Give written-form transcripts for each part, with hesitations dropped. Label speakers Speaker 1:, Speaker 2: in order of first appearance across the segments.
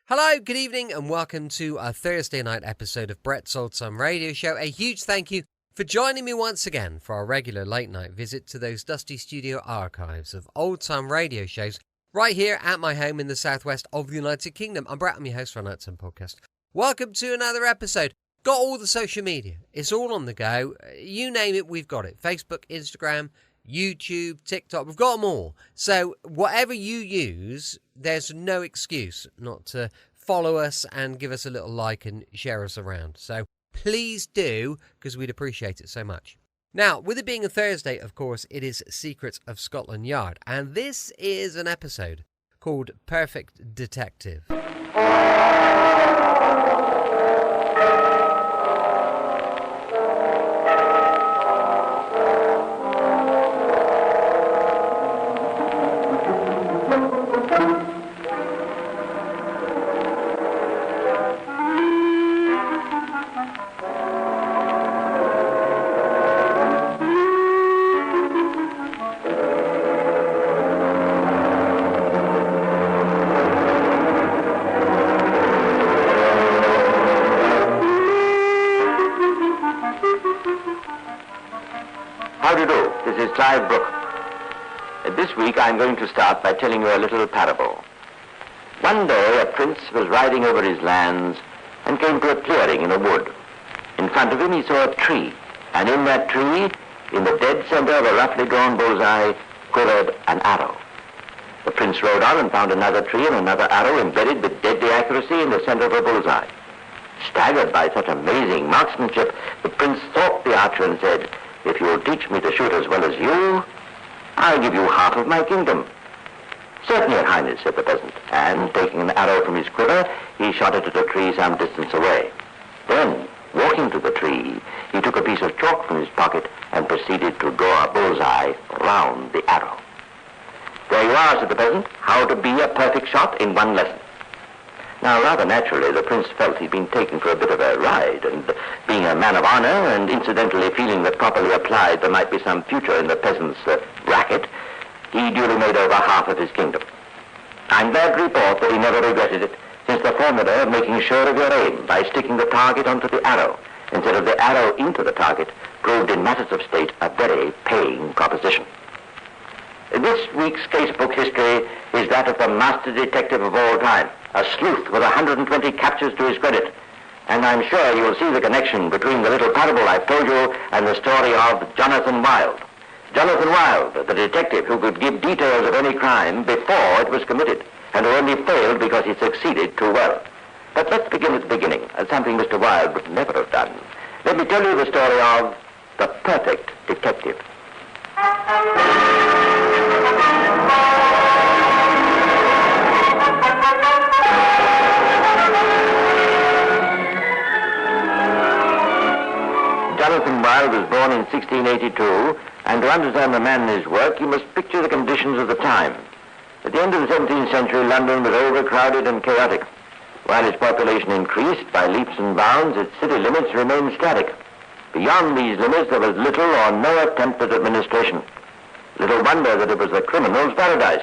Speaker 1: Hello, good evening, and welcome to a Thursday night episode of Brett's Old Time Radio Show. A huge thank you for joining me once again for our regular late night visit to those dusty studio archives of old time radio shows right here at my home in the southwest of the United Kingdom. I'm Brett, I'm your host for our Nighttime Podcast. Welcome to another episode. Got all the social media. It's all on the go. You name it, we've got it. Facebook, Instagram, YouTube, TikTok, we've got them all. So whatever you use, there's no excuse not to follow us and give us a little like and share us around. So please do, because we'd appreciate it so much. Now, with it being a Thursday, of course, it is Secrets of Scotland Yard, and this is an episode called Perfect Detective.
Speaker 2: This week I'm going to start by telling you a little parable. One day a prince was riding over his lands and came to a clearing in a wood. In front of him he saw a tree, and in that tree, in the dead center of a roughly drawn bullseye, quivered an arrow. The prince rode on and found another tree and another arrow embedded with deadly accuracy in the center of a bullseye. Staggered by such amazing marksmanship, the prince thanked the archer and said, "If you'll teach me to shoot as well as you, I'll give you half of my kingdom." "Certainly, Your Highness," said the peasant, and taking an arrow from his quiver, he shot it at a tree some distance away. Then, walking to the tree, he took a piece of chalk from his pocket and proceeded to draw a bullseye round the arrow. "There you are," said the peasant, "how to be a perfect shot in one lesson." Now, rather naturally, the prince felt he'd been taken for a bit of a ride, and being a man of honor, and incidentally feeling that properly applied there might be some future in the peasant's racket, he duly made over half of his kingdom. I'm glad to report that he never regretted it, since the formula of making sure of your aim by sticking the target onto the arrow instead of the arrow into the target proved in matters of state a very paying proposition. This week's casebook history is that of the master detective of all time, a sleuth with 120 captures to his credit. And I'm sure you'll see the connection between the little parable I've told you and the story of Jonathan Wild. Jonathan Wild, the detective who could give details of any crime before it was committed, and who only failed because he succeeded too well. But let's begin at the beginning, as something Mr. Wild would never have done. Let me tell you the story of the perfect detective. Jonathan Wild was born in 1682, and to understand the man and his work, you must picture the conditions of the time. At the end of the 17th century, London was overcrowded and chaotic. While its population increased by leaps and bounds, its city limits remained static. Beyond these limits, there was little or no attempt at administration. Little wonder that it was the criminal's paradise.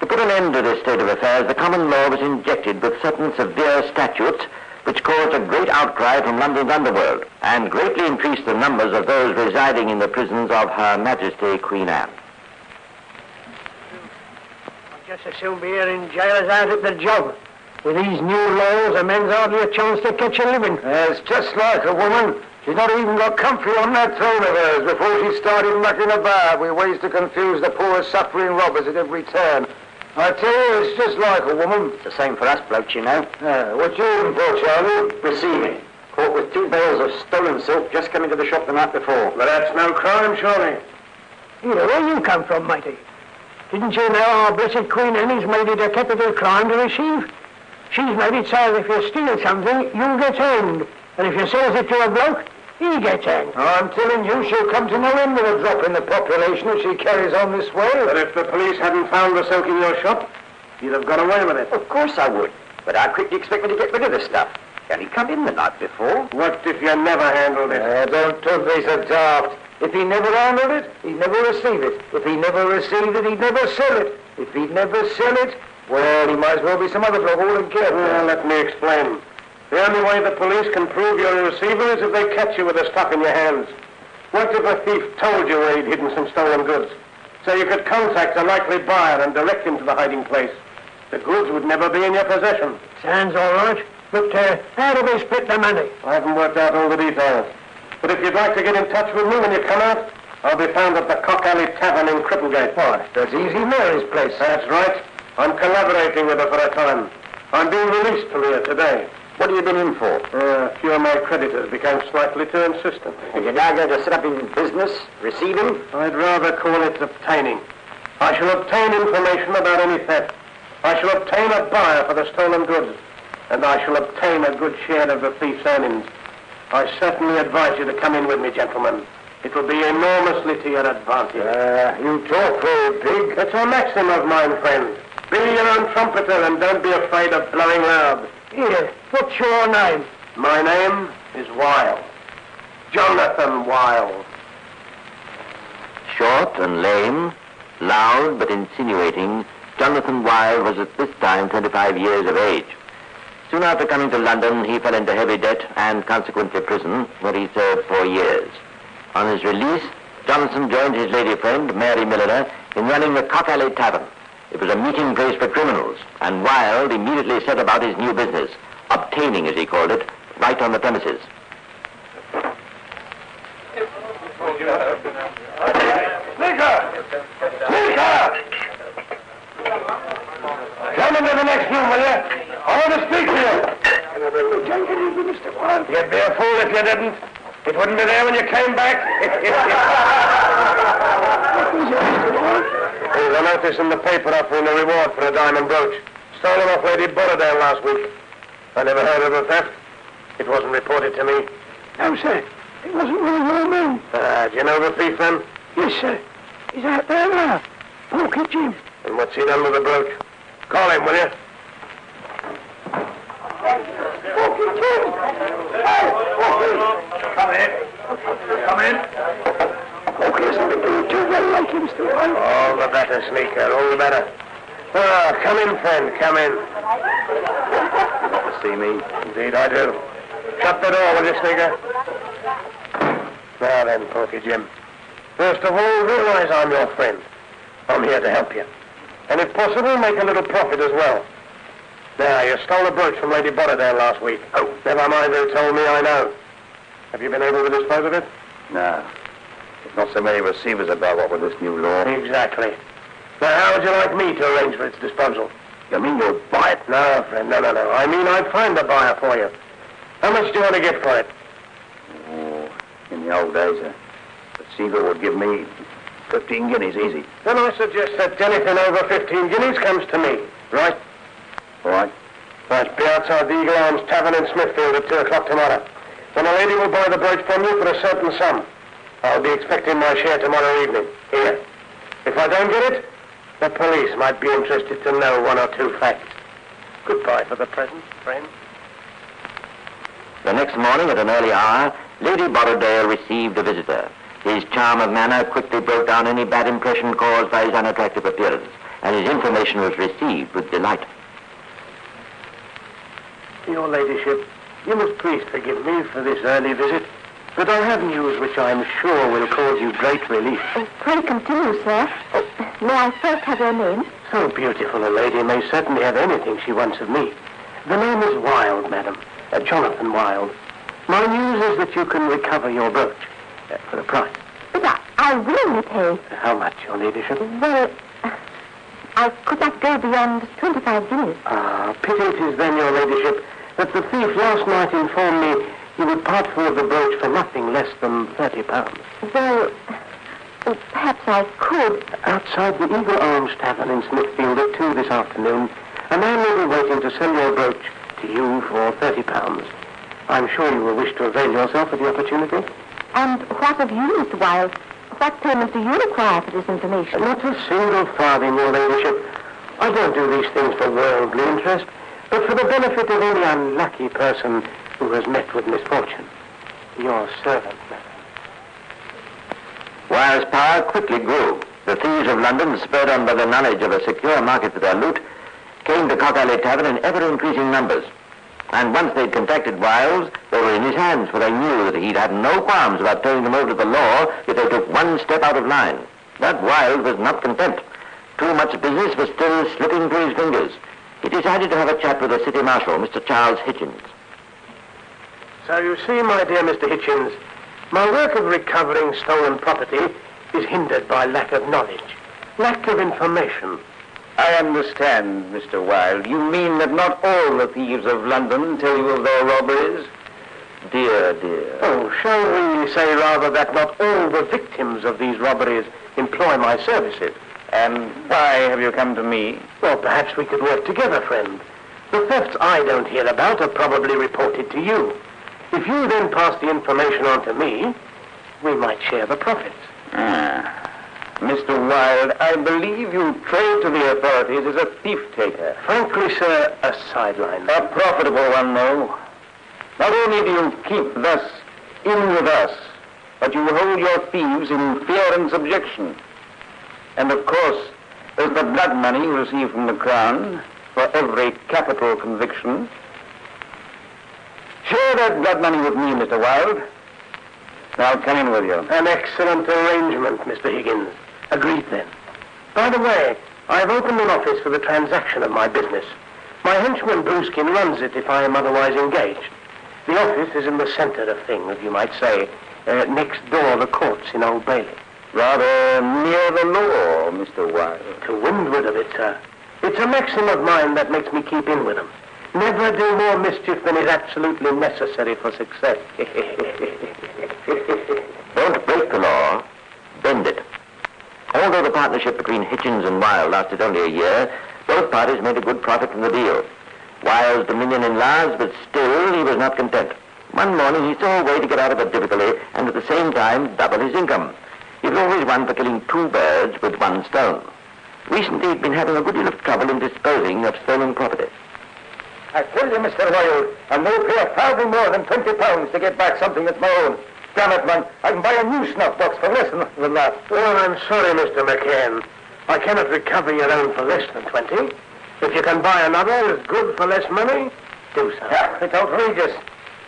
Speaker 2: To put an end to this state of affairs, the common law was injected with certain severe statutes which caused a great outcry from London's underworld and greatly increased the numbers of those residing in the prisons of Her Majesty Queen Anne.
Speaker 3: Just as soon be here in jail as out at the job. With these new laws, a man's hardly a chance to catch a living.
Speaker 4: It's just like a woman. She's not even got comfy on that throne of hers before she started mucking about with ways to confuse the poor suffering robbers at every turn. I tell you, it's just like a woman.
Speaker 3: It's the same for us blokes, you know.
Speaker 4: What you in for, Charlie?
Speaker 3: Receiving. Caught with 2 bales of stolen silk just coming to the shop the night before.
Speaker 4: But that's no crime, Charlie.
Speaker 3: You know where you come from, matey. Didn't you know our blessed Queen Anne's made it a capital crime to receive? She's made it so that if you steal something, you'll get hanged. And if you sells it to a bloke, he gets hanged.
Speaker 4: I'm telling you, she'll come to no end with a drop in the population if she carries on this way. But if the police hadn't found the silk in your shop, you'd have got away with it.
Speaker 3: Of course I would. But how quick do you expect me to get rid of this stuff? Can he come in the night before?
Speaker 4: What if you never handled it? Don't be so daft. If he never handled it, he'd never receive it. If he never received it, he'd never sell it. If he'd never sell it, Well, he might as well be some other bloke altogether.
Speaker 5: Well, let me explain. The only way the police can prove you're a receiver is if they catch you with the stuff in your hands. What if a thief told you where he'd hidden some stolen goods? So you could contact a likely buyer and direct him to the hiding place. The goods would never be in your possession.
Speaker 3: Sounds all right. But how do we split the money?
Speaker 5: I haven't worked out all the details. But if you'd like to get in touch with me when you come out, I'll be found at the Cock Alley Tavern in Cripplegate.
Speaker 4: Why, that's easy Mary's place.
Speaker 5: That's right. I'm collaborating with her for a time. I'm being released from here today.
Speaker 2: What have you been in for?
Speaker 5: A few of my creditors became slightly too insistent.
Speaker 2: And you're now going to set up in business, receiving?
Speaker 5: I'd rather call it obtaining. I shall obtain information about any theft. I shall obtain a buyer for the stolen goods. And I shall obtain a good share of the thief's earnings. I certainly advise you to come in with me, gentlemen. It will be enormously to your advantage.
Speaker 4: You talk very big.
Speaker 5: It's a maxim of mine, friend. Be your own trumpeter and don't be afraid of blowing loud.
Speaker 3: Here, what's your name?
Speaker 5: My name is Wilde. Jonathan Wilde.
Speaker 2: Short and lame, loud but insinuating, Jonathan Wilde was at this time 25 years of age. Soon after coming to London, he fell into heavy debt and consequently prison, where he served 4 years. On his release, Johnson joined his lady friend, Mary Milliner, in running the Cock Alley Tavern. It was a meeting place for criminals, and Wilde immediately set about his new business, obtaining, as he called it, right on the premises.
Speaker 5: Sneaker! Sneaker! Come into the next room, will you? I want to speak to you. You'd be a fool if you didn't. It wouldn't be there when you came back. There's a notice in the paper offering a reward for a diamond brooch. Stolen off Lady Borrowdale last week. I never heard of the theft. It wasn't reported to me.
Speaker 3: No, sir. It wasn't one of your men.
Speaker 5: Do you know the thief, then?
Speaker 3: Yes, sir. He's out there now. Porky Jim.
Speaker 5: And what's he done with the brooch? Call him, will you?
Speaker 3: Porky Jim! Hey, Porky!
Speaker 5: Come in. Come in.
Speaker 3: Porky hasn't been doing too well lately, Mr. Wilde.
Speaker 5: All the better, Sneaker, all the better. Come in, friend, come in.
Speaker 2: You want to see me?
Speaker 5: Indeed I do. Shut the door, will you, Sneaker? Now then, Porky Jim. First of all, realize I'm your friend. I'm here to help you. And if possible, make a little profit as well. Now, you stole a brooch from Lady Borrowdale last week. Oh, never mind who told me, I know. Have you been able to dispose of it?
Speaker 2: No. There's not so many receivers about what with this new law.
Speaker 5: Exactly. Now, how would you like me to arrange for its disposal?
Speaker 2: You mean you'll buy it?
Speaker 5: No, friend, no. I mean I'd find a buyer for you. How much do you want to get for it?
Speaker 2: Oh, in the old days, a receiver would give me 15 guineas easy.
Speaker 5: Then I suggest that anything over 15 guineas comes to me. Right?
Speaker 2: All right.
Speaker 5: Right, be outside the Eagle Arms Tavern in Smithfield at 2 o'clock tomorrow. Then a lady will buy the brooch from you for a certain sum. I'll be expecting my share tomorrow evening. Here. If I don't get it, the police might be interested to know 1 or 2 facts. Goodbye for the present, friend.
Speaker 2: The next morning at an early hour, Lady Borrowdale received a visitor. His charm of manner quickly broke down any bad impression caused by his unattractive appearance, and his information was received with delight.
Speaker 5: Your ladyship, you must please forgive me for this early visit, but I have news which I am sure will cause you great relief.
Speaker 6: Oh, pray continue, sir. Oh, may I first have your name?
Speaker 5: So beautiful a lady may certainly have anything she wants of me. The name is Wilde, madam. Jonathan Wilde. My news is that you can recover your brooch for the price.
Speaker 6: But I willingly pay.
Speaker 5: How much, your ladyship?
Speaker 6: Well, I could not go beyond 25 guineas.
Speaker 5: Pity it is then, your ladyship, that the thief last night informed me he would part for the brooch for nothing less than £30.
Speaker 6: Well, perhaps I could.
Speaker 5: Outside the Eagle Arms Tavern in Smithfield at 2 this afternoon, a man will be waiting to sell your brooch to you for £30. I'm sure you will wish to avail yourself of the opportunity.
Speaker 6: And what of you, Mr. Wilde? What payment do you require for this information?
Speaker 5: Not a single farthing, your ladyship. I don't do these things for worldly interest, but for the benefit of any unlucky person who has met with misfortune. Your servant, madam.
Speaker 2: Wilde's power quickly grew. The thieves of London, spurred on by the knowledge of a secure market for their loot, came to Cock Alley Tavern in ever-increasing numbers. And once they'd contacted Wiles, they were in his hands, for they knew that he'd have no qualms about turning them over to the law if they took one step out of line. But Wiles was not content. Too much business was still slipping through his fingers. He decided to have a chat with the city marshal, Mr. Charles Hitchens.
Speaker 5: So you see, my dear Mr. Hitchens, my work of recovering stolen property is hindered by lack of knowledge, lack of information.
Speaker 4: I understand, Mr. Wilde. You mean that not all the thieves of London tell you of their robberies? Dear, dear.
Speaker 5: Oh, shall we say rather that not all the victims of these robberies employ my services?
Speaker 4: And why have you come to me?
Speaker 5: Well, perhaps we could work together, friend. The thefts I don't hear about are probably reported to you. If you then pass the information on to me, we might share the profits.
Speaker 4: Mr. Wilde, I believe you trade to the authorities as a thief-taker.
Speaker 5: Frankly, sir, a sideline.
Speaker 4: A profitable one, though. Not only do you keep thus in with us, but you hold your thieves in fear and subjection. And of course, there's the blood money you receive from the Crown for every capital conviction. Share that blood money with me, Mr. Wilde. I'll come in with you.
Speaker 5: An excellent arrangement, Mr. Higgins. Agreed, then. By the way, I've opened an office for the transaction of my business. My henchman Bruskin runs it if I am otherwise engaged. The office is in the center of things, you might say, next door the courts in Old Bailey.
Speaker 4: Rather near the law, Mr. Wilde.
Speaker 5: To windward of it, sir. It's a maxim of mine that makes me keep in with them. Never do more mischief than is absolutely necessary for success.
Speaker 2: Don't break the law, bend it. Although the partnership between Hitchens and Wilde lasted only a year, both parties made a good profit from the deal. Wilde's dominion enlarged, but still he was not content. One morning he saw a way to get out of a difficulty and at the same time double his income. He was always one for killing two birds with one stone. Recently he'd been having a good deal of trouble in disposing of stolen property.
Speaker 4: I tell you, Mr. Wilde, I'm no pay £1,000 more than £20 to get back something that's my own. Damn it, man, I can buy a new snuff box for less than that.
Speaker 5: Well, I'm sorry, Mr. McCann. I cannot recover your own for less than 20. If you can buy another as good for less money, do so.
Speaker 4: Yeah, it's outrageous.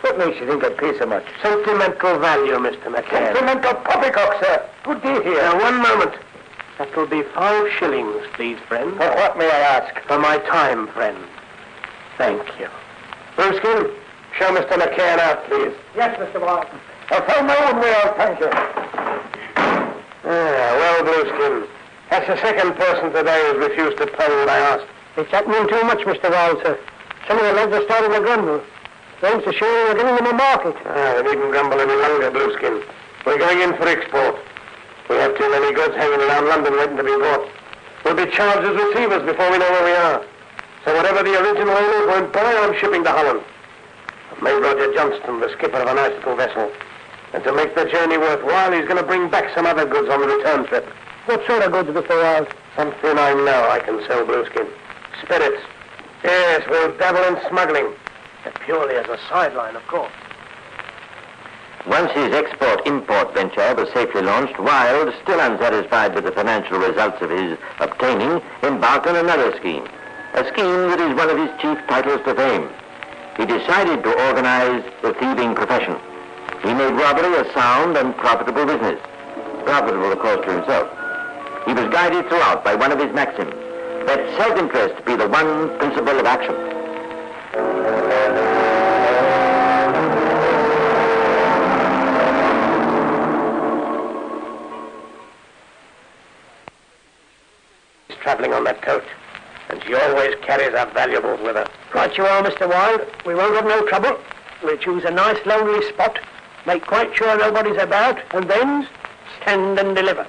Speaker 4: What makes you think I'd pay so much?
Speaker 5: Sentimental value, Mr. McCann.
Speaker 4: Sentimental poppycock, sir. Good day here.
Speaker 5: Now, one moment. That will be 5 shillings, please, friend.
Speaker 4: For what, may I ask?
Speaker 5: For my time, friend. Thank you. Bruskin, show Mr. McCann out, please.
Speaker 3: Yes, Mr. Wilde.
Speaker 4: I found my own way out, thank you.
Speaker 5: Well, Bruskin, that's the second person today who's refused to pay what I asked.
Speaker 3: It's happening too much, Mr. Wilde, sir. Some of the lads are starting to grumble. Thanks to sure we're giving them a market.
Speaker 5: They needn't grumble any longer, Bruskin. We're going in for export. We have too many goods hanging around London waiting to be bought. We'll be charged as receivers before we know where we are. So whatever the original owners won't buy, I'm shipping to Holland. I've made Roger Johnston the skipper of a nice little vessel. And to make the journey worthwhile, he's going to bring back some other goods on the return trip.
Speaker 3: What sort of goods, Mr. Wilde?
Speaker 5: Something I know I can sell, Bruskin. Spirits. Yes, we'll dabble in smuggling. Purely as a sideline, of course.
Speaker 2: Once his export-import venture was safely launched, Wilde, still unsatisfied with the financial results of his obtaining, embarked on another scheme. A scheme that is one of his chief titles to fame. He decided to organize the thieving profession. He made robbery a sound and profitable business. Profitable, of course, to himself. He was guided throughout by one of his maxims, that self-interest be the one principle of action.
Speaker 5: She's traveling on that coach, and she always carries her valuables with her.
Speaker 3: Right you are, Mr. Wilde. We won't have no trouble. We'll choose a nice lonely spot, make quite sure nobody's about, and then stand and deliver.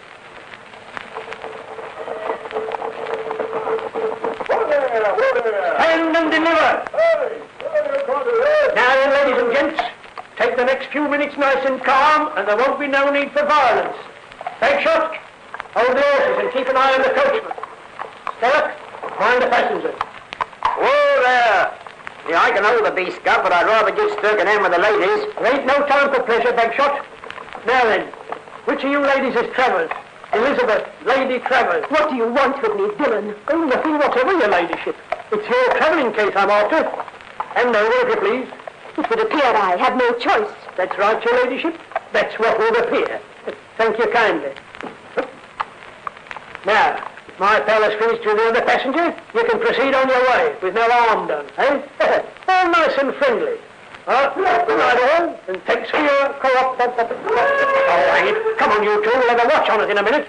Speaker 3: Stand and deliver! Now then, ladies and gents, take the next few minutes nice and calm, and there won't be no need for violence. Bagshot, hold the horses and keep an eye on the coachman. Stellock, mind the passengers.
Speaker 4: Whoa there! Yeah, I can hold the beast, Gov, but I'd rather give Stirk an end with the ladies.
Speaker 3: There ain't no time for pleasure, Bagshot. Now then, which of you ladies is Travers? Elizabeth, Lady Travers.
Speaker 6: What do you want with me, Dillon?
Speaker 3: Oh, nothing whatever, your ladyship. It's your travelling case I'm after. And over, if you please.
Speaker 6: It would appear I have no choice.
Speaker 3: That's right, your ladyship. That's what would appear. Thank you kindly. Now, my pal has finished with the other passenger. You can proceed on your way with no harm done, eh? All nice and friendly. Good night all, and thanks for your cooperation. Oh, hang it. Come on, you two. We'll have a watch on it in a minute.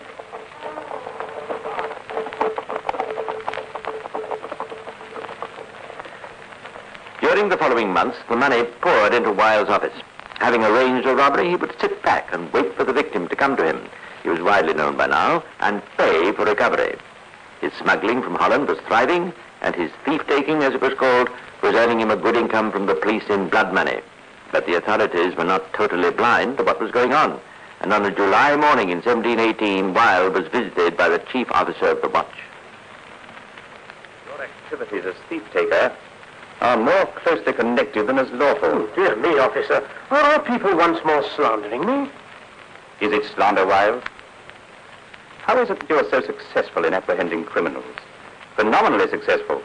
Speaker 2: During the following months, the money poured into Wilde's office. Having arranged a robbery, he would sit back and wait for the victim to come to him. He was widely known by now, and pay for recovery. His smuggling from Holland was thriving, and his thief-taking, as it was called, was earning him a good income from the police in blood money. But the authorities were not totally blind to what was going on, and on a July morning in 1718, Wilde was visited by the chief officer of the watch. Your activities as thief-taker are more closely connected than as lawful.
Speaker 3: Oh, dear me, officer. Are people once more slandering me?
Speaker 2: Is it slander, Wilde? How is it that you are so successful in apprehending criminals? Phenomenally successful.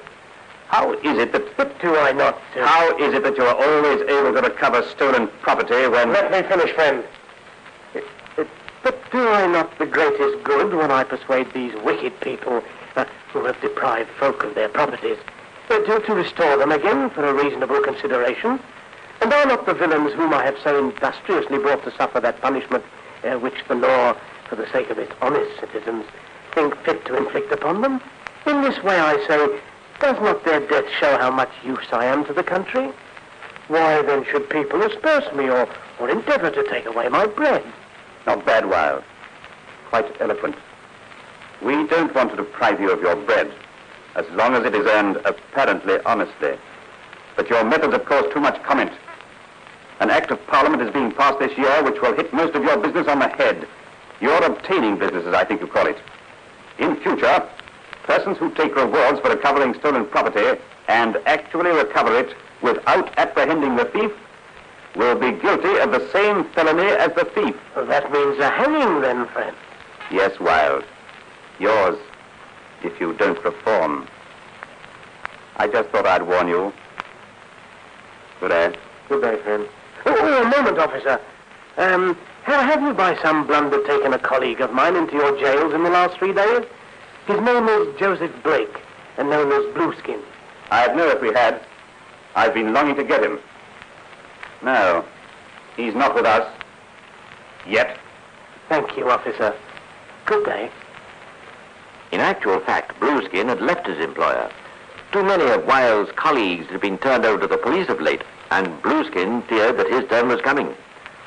Speaker 2: How is it that...
Speaker 3: But do I not...
Speaker 2: How is it that you are always able to recover stolen property when...
Speaker 3: Let me finish, friend. But do I not the greatest good when I persuade these wicked people who have deprived folk of their properties to restore them again for a reasonable consideration? And are not the villains whom I have so industriously brought to suffer that punishment which the law, for the sake of its honest citizens, think fit to inflict upon them? In this way, I say, does not their death show how much use I am to the country? Why then should people asperse me or endeavour to take away my bread?
Speaker 2: Not bad, Wilde. Quite eloquent. We don't want to deprive you of your bread, as long as it is earned apparently honestly. But your methods have caused too much comment. An Act of Parliament is being passed this year which will hit most of your business on the head. Your obtaining business, as I think you call it. In future, persons who take rewards for recovering stolen property and actually recover it without apprehending the thief will be guilty of the same felony as the thief.
Speaker 3: Well, that means a hanging then, friend.
Speaker 2: Yes, Wilde. Yours, if you don't reform. I just thought I'd warn you. Good day.
Speaker 3: Good day, friend. Oh, a moment, officer. Have you by some blunder taken a colleague of mine into your jails in the last 3 days? His name is Joseph Blake, and known as Blueskin.
Speaker 2: I'd know if we had. I've been longing to get him. No, he's not with us. Yet.
Speaker 3: Thank you, officer. Good day.
Speaker 2: In actual fact, Blueskin had left his employer. Too many of Wilde's colleagues had been turned over to the police of late, and Blueskin feared that his turn was coming.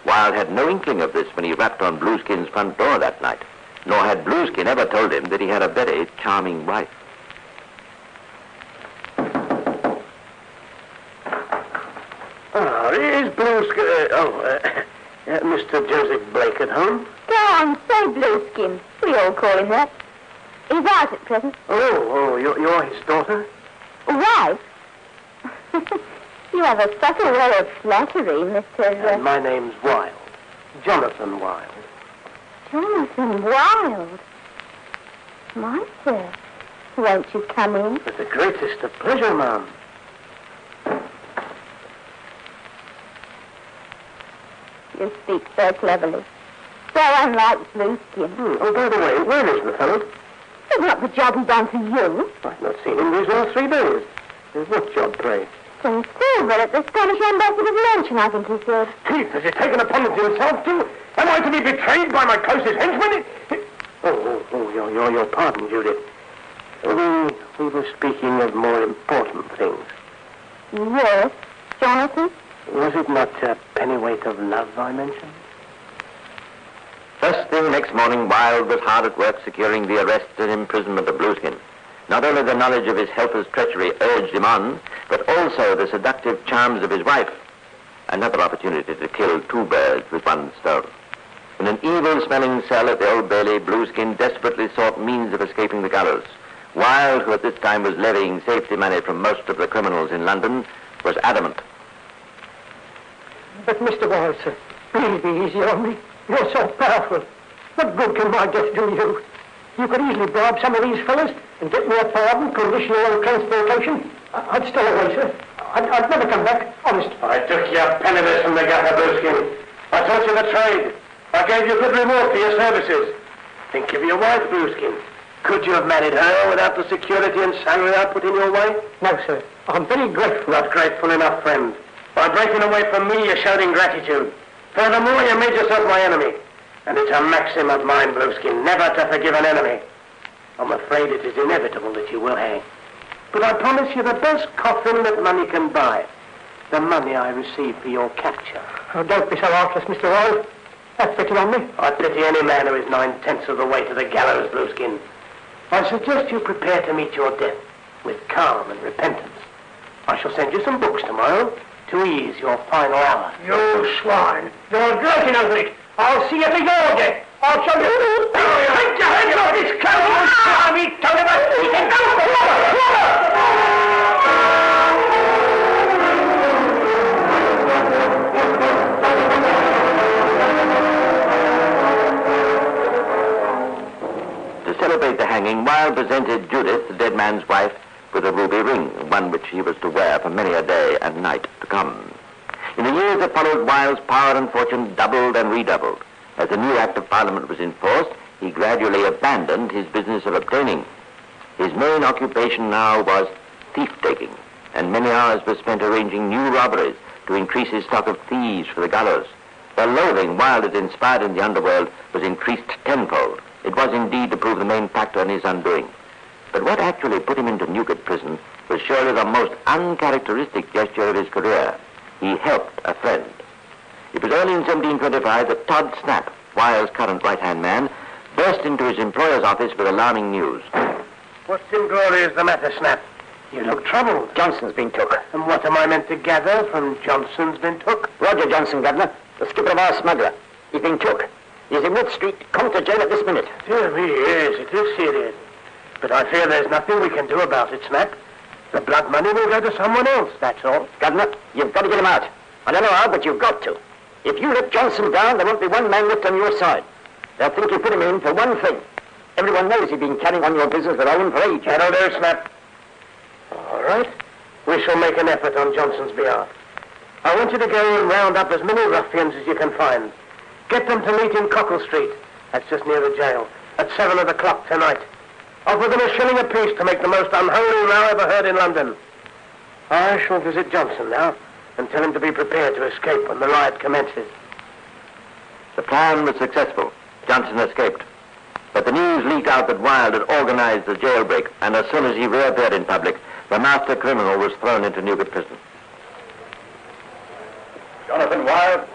Speaker 2: Wilde had no inkling of this when he rapped on Blueskin's front door that night, nor had Blueskin ever told him that he had a very charming wife.
Speaker 3: Is Blueskin... Mr. Joseph Blake at home?
Speaker 6: Go on, say Blueskin. We all call him that. He's out at present.
Speaker 3: You're his daughter?
Speaker 6: Wife? You have a subtle way of flattery, Mr.
Speaker 3: My name's Wilde. Jonathan Wilde.
Speaker 6: Jonathan Wilde? My sir, won't you come in?
Speaker 3: With the greatest of pleasure, ma'am.
Speaker 6: You speak so cleverly. So unlike Blueskin.
Speaker 3: Oh, by the way, where is the fellow?
Speaker 6: It's not the job he done for you.
Speaker 3: I've not seen him these last 3 days. What job, pray?
Speaker 6: Some silver at the Scottish ambassador's mansion, I think he said.
Speaker 3: Chief, has he taken upon it himself, too? Am I to be betrayed by my closest henchman? Your pardon, Judith. We were speaking of more important things.
Speaker 6: Yes, Jonathan?
Speaker 3: Was it not a pennyweight of love I mentioned?
Speaker 2: First thing next morning, Wilde was hard at work securing the arrest and imprisonment of Blueskin. Not only the knowledge of his helper's treachery urged him on, but also the seductive charms of his wife. Another opportunity to kill 2 birds with 1 stone. In an evil-smelling cell at the Old Bailey, Blueskin desperately sought means of escaping the gallows. Wilde, who at this time was levying safety money from most of the criminals in London, was adamant.
Speaker 3: But, Mr. Wilde, sir, please be easy on me. You're so powerful. What good can my death do you? You could easily bribe some of these fellas and get me a pardon, conditional on transportation. I'd stay away, sir. I'd never come back, honest.
Speaker 5: I took you penniless from the gutter, Blueskin. I taught you the trade. I gave you good reward for your services. Think of your wife, Blueskin. Could you have married her without the security and salary I put in your way?
Speaker 3: No, sir. I'm very grateful.
Speaker 5: Not grateful enough, friend. By breaking away from me, you showed ingratitude. Furthermore, you made yourself my enemy. And it's a maxim of mine, Blueskin, never to forgive an enemy. I'm afraid it is inevitable that you will hang. But I promise you the best coffin that money can buy. The money I received for your capture.
Speaker 3: Oh, don't be so heartless, Mr. Wilde. That's pity on me.
Speaker 5: I pity any man who is 9/10 of the way to the gallows, Blueskin. I suggest you prepare to meet your death with calm and repentance. I shall send you some books tomorrow to ease your final hour.
Speaker 3: You swine. You're gloating over it. I'll see you to your death. I'll show you. Take your head off this cold slimy tongue of a...
Speaker 2: To celebrate the hanging, Wilde presented Judith, the dead man's wife, with a ruby ring, one which he was to wear for many a day and night to come. In the years that followed, Wilde's power and fortune doubled and redoubled. As the new Act of Parliament was enforced, he gradually abandoned his business of obtaining. His main occupation now was thief-taking, and many hours were spent arranging new robberies to increase his stock of thieves for the gallows. The loathing Wilde had inspired in the underworld was increased tenfold. It was indeed to prove the main factor in his undoing. But what actually put him into Newgate prison was surely the most uncharacteristic gesture of his career. He helped a friend. It was early in 1725 that Todd Snap, Wilde's current right-hand man, burst into his employer's office with alarming news.
Speaker 5: What in glory is the matter, Snap? You look troubled.
Speaker 3: Johnson's been took.
Speaker 5: And what am I meant to gather from Johnson's been took?
Speaker 3: Roger Johnson, Governor, the skipper of our smuggler. He's been took. He's in Wood Street, come to jail at this minute.
Speaker 5: Dear me, yes, it is serious. But I fear there's nothing we can do about it, Snap. The blood money will go to someone else, that's all.
Speaker 3: Governor, you've got to get him out. I don't know how, but you've got to. If you let Johnson down, there won't be one man left on your side. They'll think you put him in for one thing. Everyone knows you've been carrying on your business with Owen for ages.
Speaker 5: That'll do, Snap. All right. We shall make an effort on Johnson's behalf. I want you to go and round up as many ruffians as you can find. Get them to meet in Cockle Street. That's just near the jail. At 7 o'clock tonight. Offer them a shilling apiece to make the most unholy row ever heard in London. I shall visit Johnson now and tell him to be prepared to escape when the riot commences.
Speaker 2: The plan was successful. Johnson escaped. But the news leaked out that Wilde had organized the jailbreak, and as soon as he reappeared in public, the master criminal was thrown into Newgate prison.
Speaker 7: Jonathan Wilde,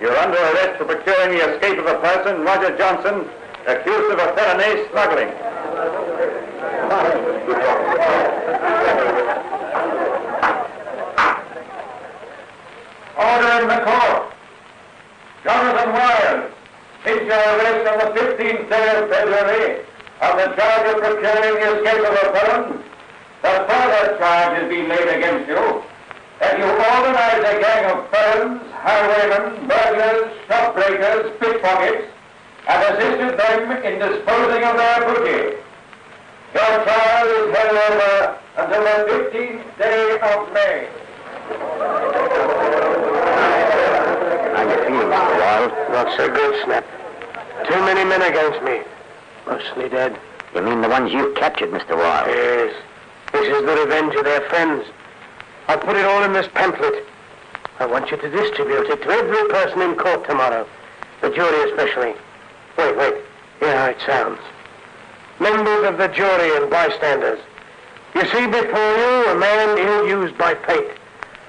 Speaker 7: you're under arrest for procuring the escape of a person, Roger Johnson, accused of a felony smuggling. Order in the court. Jonathan Wilde, since your arrest on the 15th day of February on the charge of procuring the escape of a felon, the further charge has been laid against you that you organized a gang of felons, highwaymen, burglars, shopbreakers, pickpockets, and assisted them in disposing of their booty. Your trial is held over until the 15th day of May.
Speaker 2: How do you feel, Mr. Wilde?
Speaker 5: Not so good, Snap. Too many men against me. Mostly dead.
Speaker 2: You mean the ones you captured, Mr. Wilde?
Speaker 5: Yes. This is the revenge of their friends. I'll put it all in this pamphlet. I want you to distribute it to every person in court tomorrow. The jury especially. Wait. Hear how it sounds. Members of the jury and bystanders. You see before you a man ill-used by fate.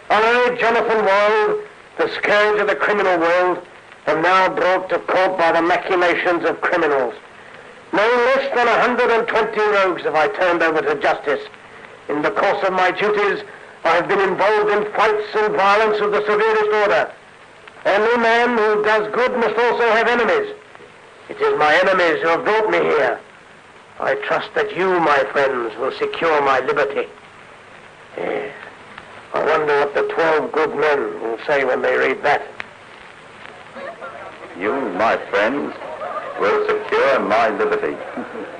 Speaker 5: I, Jonathan Wilde, the scourge of the criminal world, am now brought to court by the machinations of criminals. No less than 120 rogues have I turned over to justice. In the course of my duties, I have been involved in fights and violence of the severest order. Any man who does good must also have enemies. It is my enemies who have brought me here. I trust that you, my friends, will secure my liberty. Yes. I wonder what the 12 good men will say when they read that.
Speaker 7: You, my friends, will secure my liberty.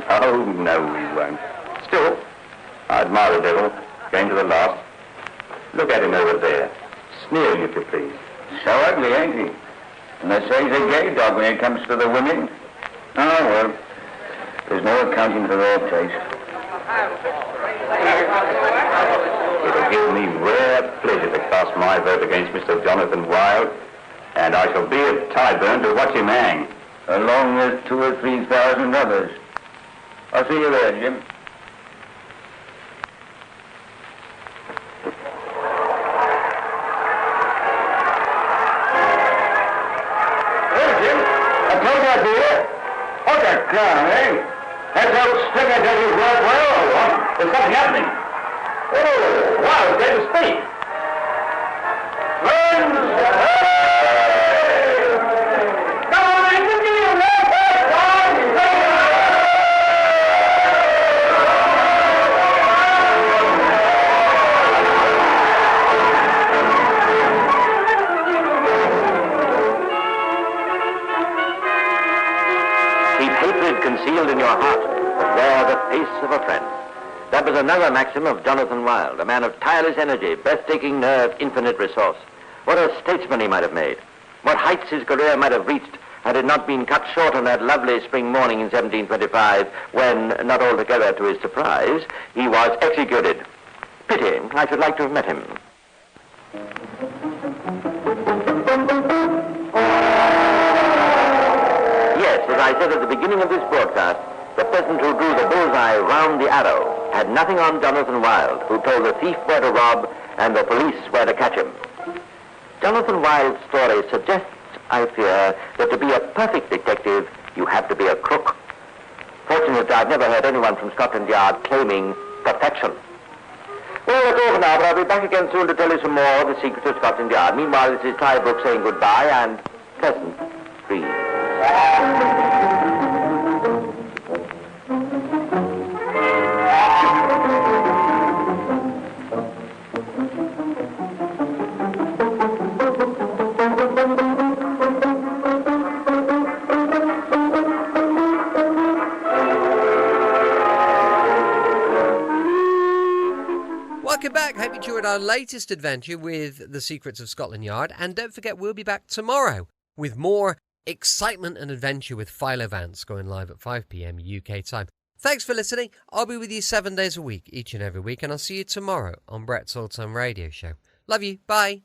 Speaker 7: Oh, no, he won't. Still, I admire the devil, going to the last. Look at him over there, sneering if you please. So ugly, ain't he? And they say he's a gay dog when it comes to the women. Oh, well, there's no accounting for their taste. It'll give me rare pleasure to cast my vote against Mr. Jonathan Wilde, and I shall be at Tyburn to watch him hang, along with 2,000 or 3,000 others. I'll see you there, Jim. What a crown, eh? That old sticker doesn't work well, or what? There's something happening. Oh, wow, it's going to speak. Friends! Come on, man, give me a
Speaker 2: Keep hatred concealed in your heart, but wear the face of a friend. That was another maxim of Jonathan Wilde, a man of tireless energy, breathtaking nerve, infinite resource. What a statesman he might have made. What heights his career might have reached had it not been cut short on that lovely spring morning in 1725 when, not altogether to his surprise, he was executed. Pity, I should like to have met him. Yes, as I said at the beginning of this broadcast, the peasant who drew the bullseye round the arrow had nothing on Jonathan Wilde, who told the thief where to rob and the police where to catch him. Jonathan Wilde's story suggests, I fear, that to be a perfect detective, you have to be a crook. Fortunately, I've never heard anyone from Scotland Yard claiming perfection. Well, that's all for now, but I'll be back again soon to tell you some more of the secrets of Scotland Yard. Meanwhile, this is Clive Brooks saying goodbye and pleasant dreams.
Speaker 1: Welcome back. Hope you enjoyed our latest adventure with the Secrets of Scotland Yard. And don't forget, we'll be back tomorrow with more excitement and adventure with Philo Vance going live at 5 p.m. UK time. Thanks for listening. I'll be with you 7 days a week, each and every week, and I'll see you tomorrow on Brett's Old Time Radio Show. Love you. Bye.